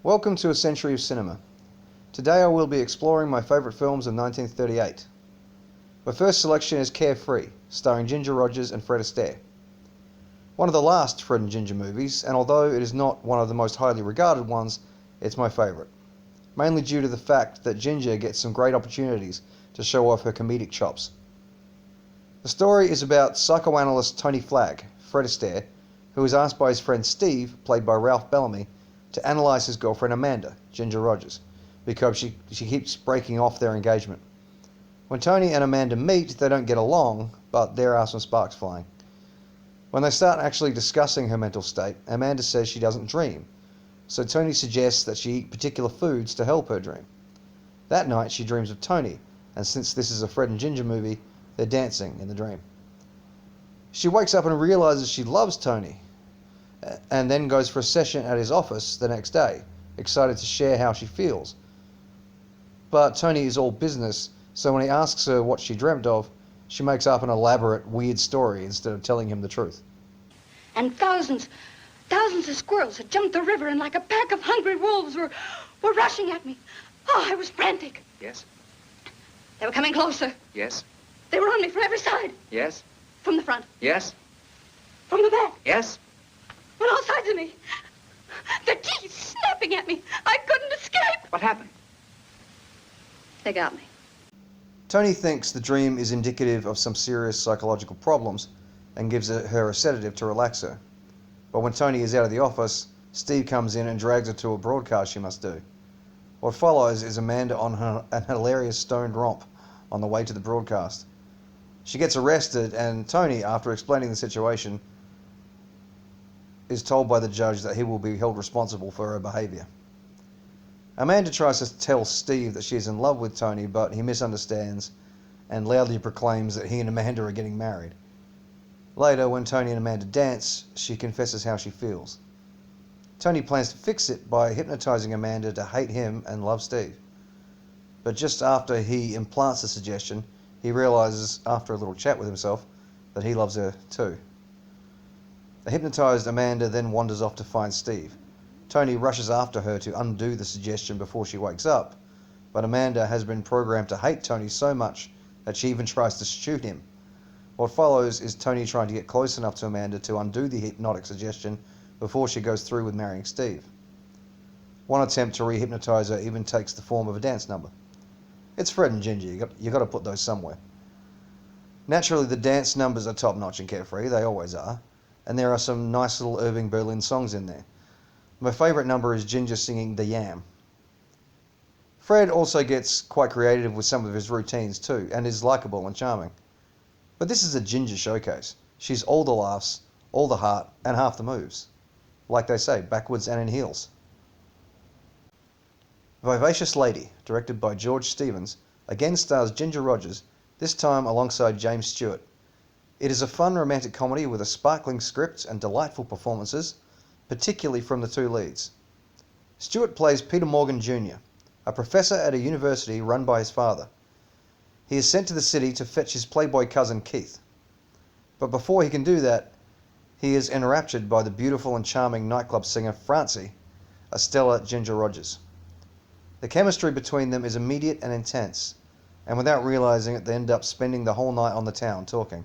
Welcome to A Century of Cinema. Today I will be exploring my favourite films of 1938. My first selection is Carefree, starring Ginger Rogers and Fred Astaire. One of the last Fred and Ginger movies, and although it is not one of the most highly regarded ones, it's my favourite. Mainly due to the fact that Ginger gets some great opportunities to show off her comedic chops. The story is about psychoanalyst Tony Flagg, Fred Astaire, who is asked by his friend Steve, played by Ralph Bellamy, to analyse his girlfriend Amanda, Ginger Rogers, because she keeps breaking off their engagement. When Tony and Amanda meet, they don't get along, but there are some sparks flying. When they start actually discussing her mental state, Amanda says she doesn't dream, so Tony suggests that she eat particular foods to help her dream. That night she dreams of Tony, and since this is a Fred and Ginger movie, they're dancing in the dream. She wakes up and realises she loves Tony, and then goes for a session at his office the next day, excited to share how she feels. But Tony is all business, so when he asks her what she dreamt of, she makes up an elaborate, weird story instead of telling him the truth. And thousands of squirrels had jumped the river, and like a pack of hungry wolves were rushing at me. Oh, I was frantic. Yes? They were coming closer. Yes? They were on me from every side. Yes? From the front. Yes? From the back. Yes? On all sides of me. Their teeth snapping at me. I couldn't escape. What happened? They got me. Tony thinks the dream is indicative of some serious psychological problems and gives her a sedative to relax her. But when Tony is out of the office, Steve comes in and drags her to a broadcast she must do. What follows is Amanda on an hilarious stoned romp on the way to the broadcast. She gets arrested, and Tony, after explaining the situation, is told by the judge that he will be held responsible for her behaviour. Amanda tries to tell Steve that she is in love with Tony, but he misunderstands and loudly proclaims that he and Amanda are getting married. Later, when Tony and Amanda dance, she confesses how she feels. Tony plans to fix it by hypnotising Amanda to hate him and love Steve. But just after he implants the suggestion, he realises, after a little chat with himself, that he loves her too. The hypnotised Amanda then wanders off to find Steve. Tony rushes after her to undo the suggestion before she wakes up, but Amanda has been programmed to hate Tony so much that she even tries to shoot him. What follows is Tony trying to get close enough to Amanda to undo the hypnotic suggestion before she goes through with marrying Steve. One attempt to re-hypnotise her even takes the form of a dance number. It's Fred and Ginger, you got to put those somewhere. Naturally, the dance numbers are top-notch in Carefree, they always are, and there are some nice little Irving Berlin songs in there. My favourite number is Ginger singing The Yam. Fred also gets quite creative with some of his routines too, and is likeable and charming. But this is a Ginger showcase. She's all the laughs, all the heart, and half the moves. Like they say, backwards and in heels. Vivacious Lady, directed by George Stevens, again stars Ginger Rogers, this time alongside James Stewart. It is a fun romantic comedy with a sparkling script and delightful performances, particularly from the two leads. Stewart plays Peter Morgan Jr., a professor at a university run by his father. He is sent to the city to fetch his playboy cousin Keith. But before he can do that, he is enraptured by the beautiful and charming nightclub singer Francie, a stellar Ginger Rogers. The chemistry between them is immediate and intense, and without realising it, they end up spending the whole night on the town talking.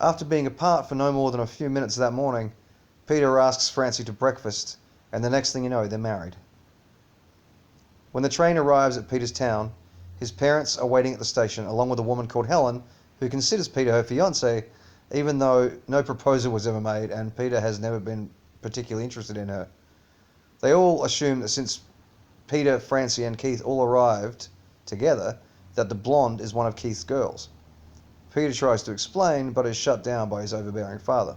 After being apart for no more than a few minutes that morning, Peter asks Francie to breakfast, and the next thing you know, they're married. When the train arrives at Peter's town, his parents are waiting at the station, along with a woman called Helen, who considers Peter her fiancé, even though no proposal was ever made and Peter has never been particularly interested in her. They all assume that since Peter, Francie and Keith all arrived together, that the blonde is one of Keith's girls. Peter tries to explain, but is shut down by his overbearing father.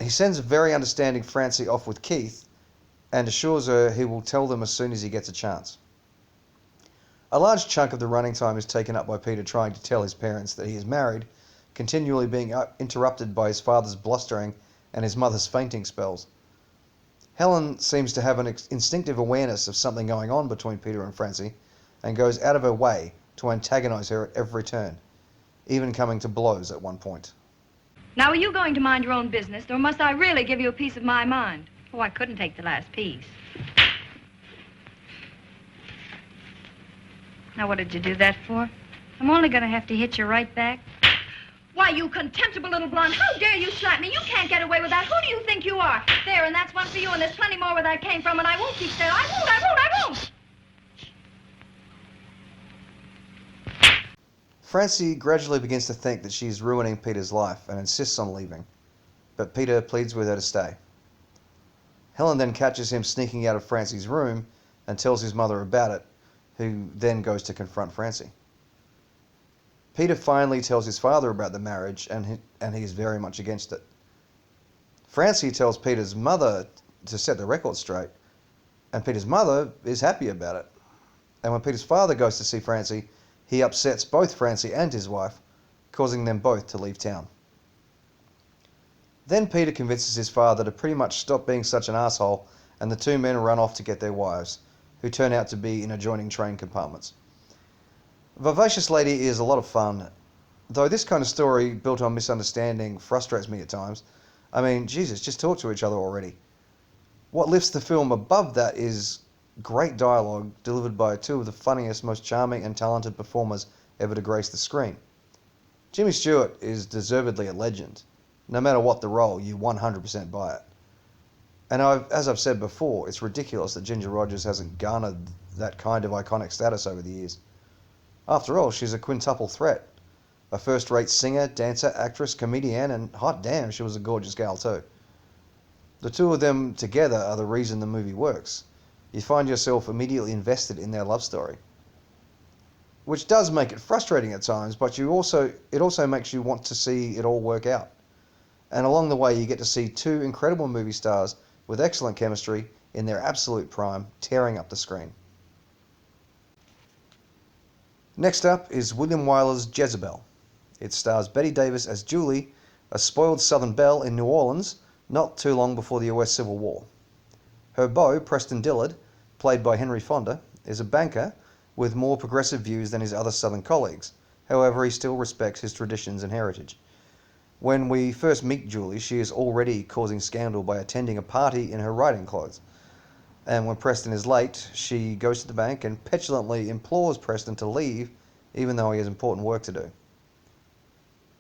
He sends a very understanding Francie off with Keith and assures her he will tell them as soon as he gets a chance. A large chunk of the running time is taken up by Peter trying to tell his parents that he is married, continually being interrupted by his father's blustering and his mother's fainting spells. Helen seems to have an instinctive awareness of something going on between Peter and Francie and goes out of her way to antagonise her at every turn, even coming to blows at one point. Now, are you going to mind your own business, or must I really give you a piece of my mind? Oh, I couldn't take the last piece. Now, what did you do that for? I'm only going to have to hit you right back. Why, you contemptible little blonde, how dare you slap me? You can't get away with that. Who do you think you are? There, and that's one for you, and there's plenty more where that came from, and I won't keep still. I won't! Francie gradually begins to think that she's ruining Peter's life and insists on leaving, but Peter pleads with her to stay. Helen then catches him sneaking out of Francie's room and tells his mother about it, who then goes to confront Francie. Peter finally tells his father about the marriage, and he's very much against it. Francie tells Peter's mother to set the record straight, and Peter's mother is happy about it. And when Peter's father goes to see Francie, he upsets both Francie and his wife, causing them both to leave town. Then Peter convinces his father to pretty much stop being such an asshole, and the two men run off to get their wives, who turn out to be in adjoining train compartments. Vivacious Lady is a lot of fun, though this kind of story built on misunderstanding frustrates me at times. I mean, Jesus, just talk to each other already. What lifts the film above that is great dialogue delivered by two of the funniest, most charming and talented performers ever to grace the screen. Jimmy Stewart is deservedly a legend. No matter what the role, you 100% buy it. And as I've said before, it's ridiculous that Ginger Rogers hasn't garnered that kind of iconic status over the years. After all, she's a quintuple threat. A first-rate singer, dancer, actress, comedian, and hot damn, she was a gorgeous gal too. The two of them together are the reason the movie works. You find yourself immediately invested in their love story. Which does make it frustrating at times, but it also makes you want to see it all work out. And along the way, you get to see two incredible movie stars with excellent chemistry in their absolute prime, tearing up the screen. Next up is William Wyler's Jezebel. It stars Bette Davis as Julie, a spoiled Southern belle in New Orleans, not too long before the US Civil War. Her beau, Preston Dillard, played by Henry Fonda, is a banker with more progressive views than his other Southern colleagues. However, he still respects his traditions and heritage. When we first meet Julie, she is already causing scandal by attending a party in her riding clothes. And when Preston is late, she goes to the bank and petulantly implores Preston to leave, even though he has important work to do.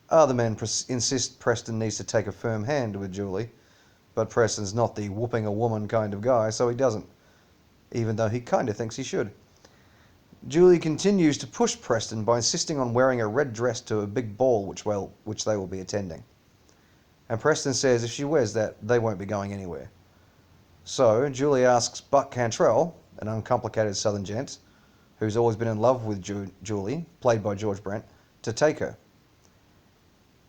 Other men insist Preston needs to take a firm hand with Julie, but Preston's not the whooping a woman kind of guy, so he doesn't, even though he kind of thinks he should. Julie continues to push Preston by insisting on wearing a red dress to a big ball which they will be attending. And Preston says if she wears that, they won't be going anywhere. So Julie asks Buck Cantrell, an uncomplicated Southern gent, who's always been in love with Julie, played by George Brent, to take her.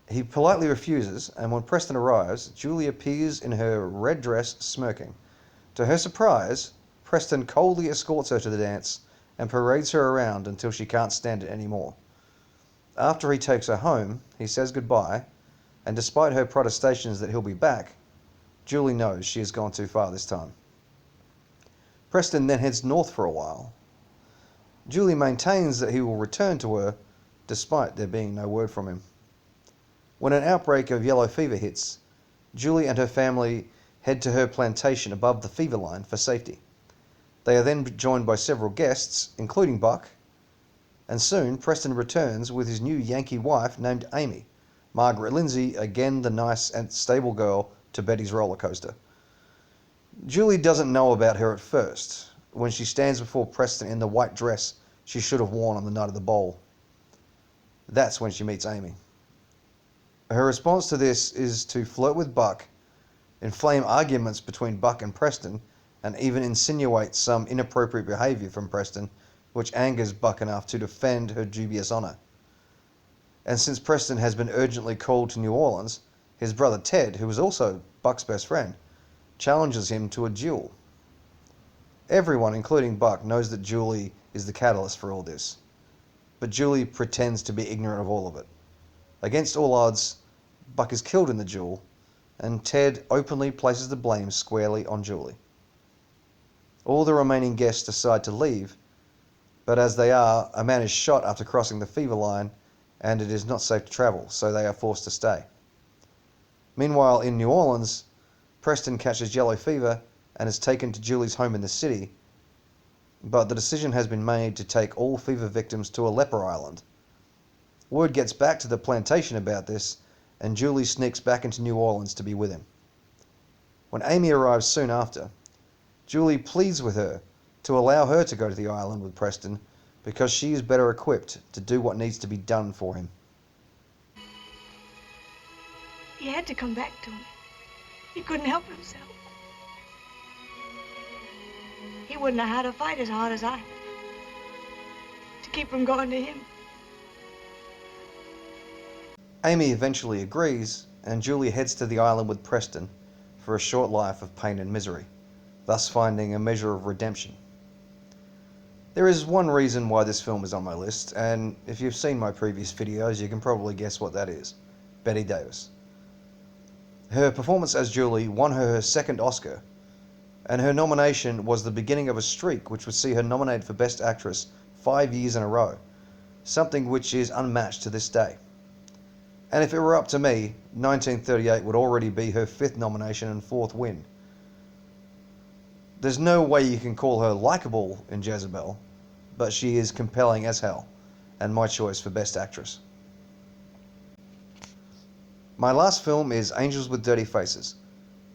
He politely refuses, and when Preston arrives, Julie appears in her red dress smirking. To her surprise, Preston coldly escorts her to the dance and parades her around until she can't stand it anymore. After he takes her home, he says goodbye, and despite her protestations that he'll be back, Julie knows she has gone too far this time. Preston then heads north for a while. Julie maintains that he will return to her, despite there being no word from him. When an outbreak of yellow fever hits, Julie and her family head to her plantation above the fever line for safety. They are then joined by several guests, including Buck, and soon Preston returns with his new Yankee wife named Amy, Margaret Lindsay, again the nice and stable girl to Betty's roller coaster. Julie doesn't know about her at first, when she stands before Preston in the white dress she should have worn on the night of the bowl. That's when she meets Amy. Her response to this is to flirt with Buck, inflame arguments between Buck and Preston, and even insinuate some inappropriate behavior from Preston, which angers Buck enough to defend her dubious honor. And since Preston has been urgently called to New Orleans, his brother Ted, who is also Buck's best friend, challenges him to a duel. Everyone, including Buck, knows that Julie is the catalyst for all this, but Julie pretends to be ignorant of all of it. Against all odds, Buck is killed in the duel, and Ted openly places the blame squarely on Julie. All the remaining guests decide to leave, but as they are, a man is shot after crossing the fever line, and it is not safe to travel, so they are forced to stay. Meanwhile, in New Orleans, Preston catches yellow fever and is taken to Julie's home in the city, but the decision has been made to take all fever victims to a leper island. Word gets back to the plantation about this, and Julie sneaks back into New Orleans to be with him. When Amy arrives soon after, Julie pleads with her to allow her to go to the island with Preston because she is better equipped to do what needs to be done for him. He had to come back to me. He couldn't help himself. He wouldn't know how to fight as hard as I have to keep from going to him. Amy eventually agrees, and Julie heads to the island with Preston for a short life of pain and misery, thus finding a measure of redemption. There is one reason why this film is on my list, and if you've seen my previous videos, you can probably guess what that is. Bette Davis. Her performance as Julie won her second Oscar, and her nomination was the beginning of a streak which would see her nominated for Best Actress 5 years in a row, something which is unmatched to this day. And if it were up to me, 1938 would already be her 5th nomination and 4th win. There's no way you can call her likable in Jezebel, but she is compelling as hell, and my choice for Best Actress. My last film is Angels with Dirty Faces,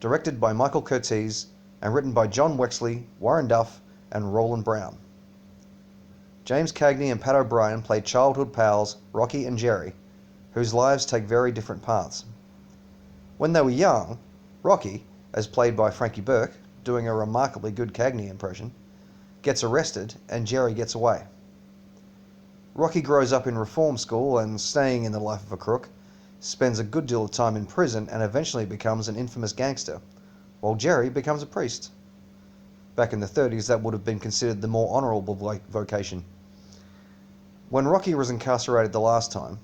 directed by Michael Curtiz and written by John Wexley, Warren Duff, and Roland Brown. James Cagney and Pat O'Brien play childhood pals Rocky and Jerry, whose lives take very different paths. When they were young, Rocky, as played by Frankie Burke, doing a remarkably good Cagney impression, gets arrested and Jerry gets away. Rocky grows up in reform school and, staying in the life of a crook, spends a good deal of time in prison and eventually becomes an infamous gangster, while Jerry becomes a priest. Back in the 30s, that would have been considered the more honourable vocation. When Rocky was incarcerated the last time,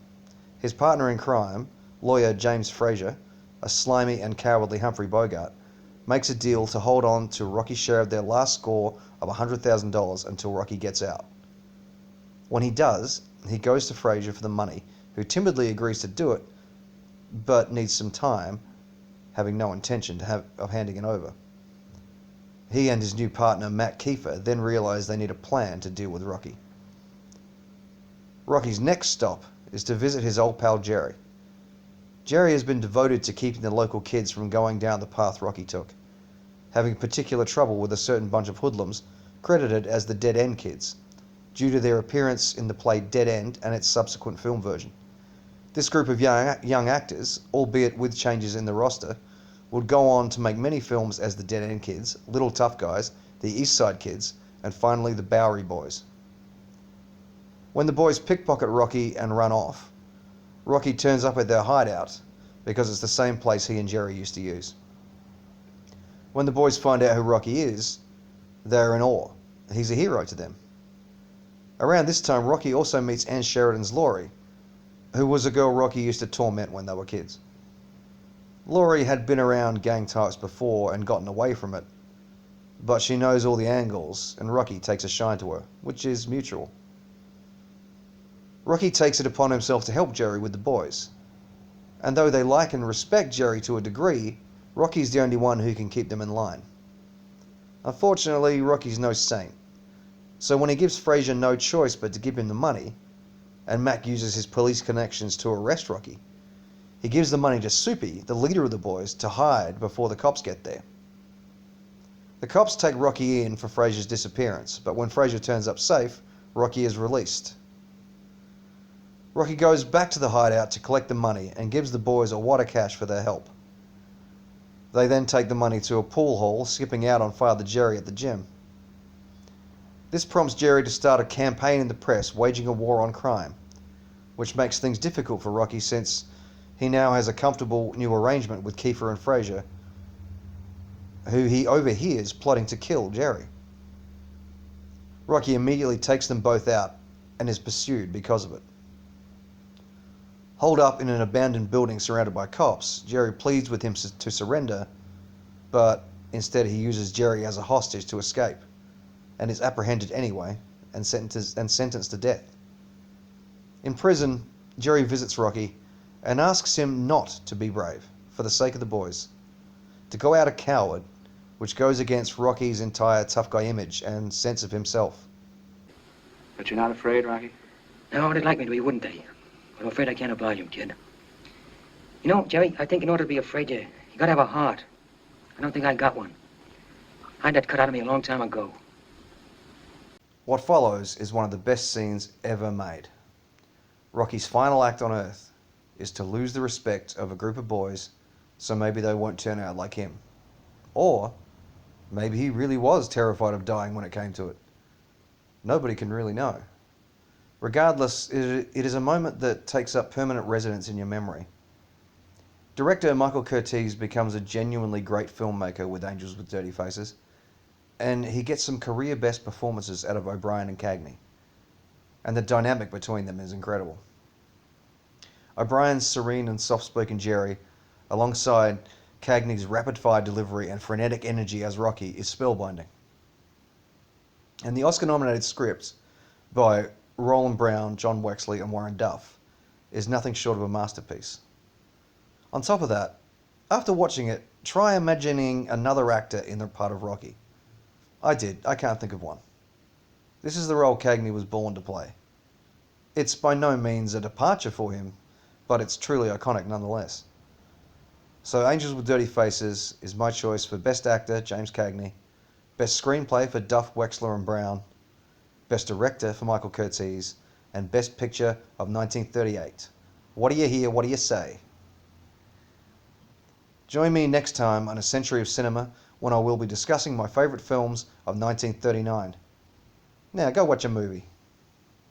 his partner in crime, lawyer James Frazier, a slimy and cowardly Humphrey Bogart, makes a deal to hold on to Rocky's share of their last score of $100,000 until Rocky gets out. When he does, he goes to Frazier for the money, who timidly agrees to do it, but needs some time, having no intention of handing it over. He and his new partner, Matt Kiefer, then realize they need a plan to deal with Rocky. Rocky's next stop is to visit his old pal Jerry. Jerry has been devoted to keeping the local kids from going down the path Rocky took, having particular trouble with a certain bunch of hoodlums credited as the Dead End Kids, due to their appearance in the play Dead End and its subsequent film version. This group of young actors, albeit with changes in the roster, would go on to make many films as the Dead End Kids, Little Tough Guys, the East Side Kids, and finally the Bowery Boys. When the boys pickpocket Rocky and run off, Rocky turns up at their hideout because it's the same place he and Jerry used to use. When the boys find out who Rocky is, they're in awe. He's a hero to them. Around this time, Rocky also meets Ann Sheridan's Laurie, who was a girl Rocky used to torment when they were kids. Laurie had been around gang types before and gotten away from it, but she knows all the angles, and Rocky takes a shine to her, which is mutual. Rocky takes it upon himself to help Jerry with the boys, and though they like and respect Jerry to a degree, Rocky's the only one who can keep them in line. Unfortunately, Rocky's no saint, so when he gives Frazier no choice but to give him the money, and Mac uses his police connections to arrest Rocky, he gives the money to Soupy, the leader of the boys, to hide before the cops get there. The cops take Rocky in for Frazier's disappearance, but when Frazier turns up safe, Rocky is released. Rocky goes back to the hideout to collect the money and gives the boys a wad of cash for their help. They then take the money to a pool hall, skipping out on Father Jerry at the gym. This prompts Jerry to start a campaign in the press waging a war on crime, which makes things difficult for Rocky since he now has a comfortable new arrangement with Kiefer and Frazier, who he overhears plotting to kill Jerry. Rocky immediately takes them both out and is pursued because of it. Holed up in an abandoned building surrounded by cops, Jerry pleads with him to surrender, but instead he uses Jerry as a hostage to escape, and is apprehended anyway and sentenced to death. In prison, Jerry visits Rocky and asks him not to be brave for the sake of the boys, to go out a coward, which goes against Rocky's entire tough guy image and sense of himself. But you're not afraid, Rocky? No, they'd like me to be, wouldn't they? But I'm afraid I can't oblige them, kid. You know, Jerry, I think in order to be afraid, you gotta have a heart. I don't think I got one. I had that cut out of me a long time ago. What follows is one of the best scenes ever made. Rocky's final act on Earth is to lose the respect of a group of boys so maybe they won't turn out like him. Or maybe he really was terrified of dying when it came to it. Nobody can really know. Regardless, it is a moment that takes up permanent residence in your memory. Director Michael Curtiz becomes a genuinely great filmmaker with Angels with Dirty Faces, and he gets some career best performances out of O'Brien and Cagney. And the dynamic between them is incredible. O'Brien's serene and soft-spoken Jerry, alongside Cagney's rapid-fire delivery and frenetic energy as Rocky, is spellbinding. And the Oscar-nominated script by Roland Brown, John Wexley, and Warren Duff is nothing short of a masterpiece. On top of that, after watching it, try imagining another actor in the part of Rocky. I did. I can't think of one. This is the role Cagney was born to play. It's by no means a departure for him, but it's truly iconic nonetheless. So Angels with Dirty Faces is my choice for Best Actor, James Cagney, Best Screenplay for Duff, Wexler and Brown, Best Director for Michael Curtiz, and Best Picture of 1938. What do you hear? What do you say? Join me next time on A Century of Cinema when I will be discussing my favourite films of 1939. Now, go watch a movie.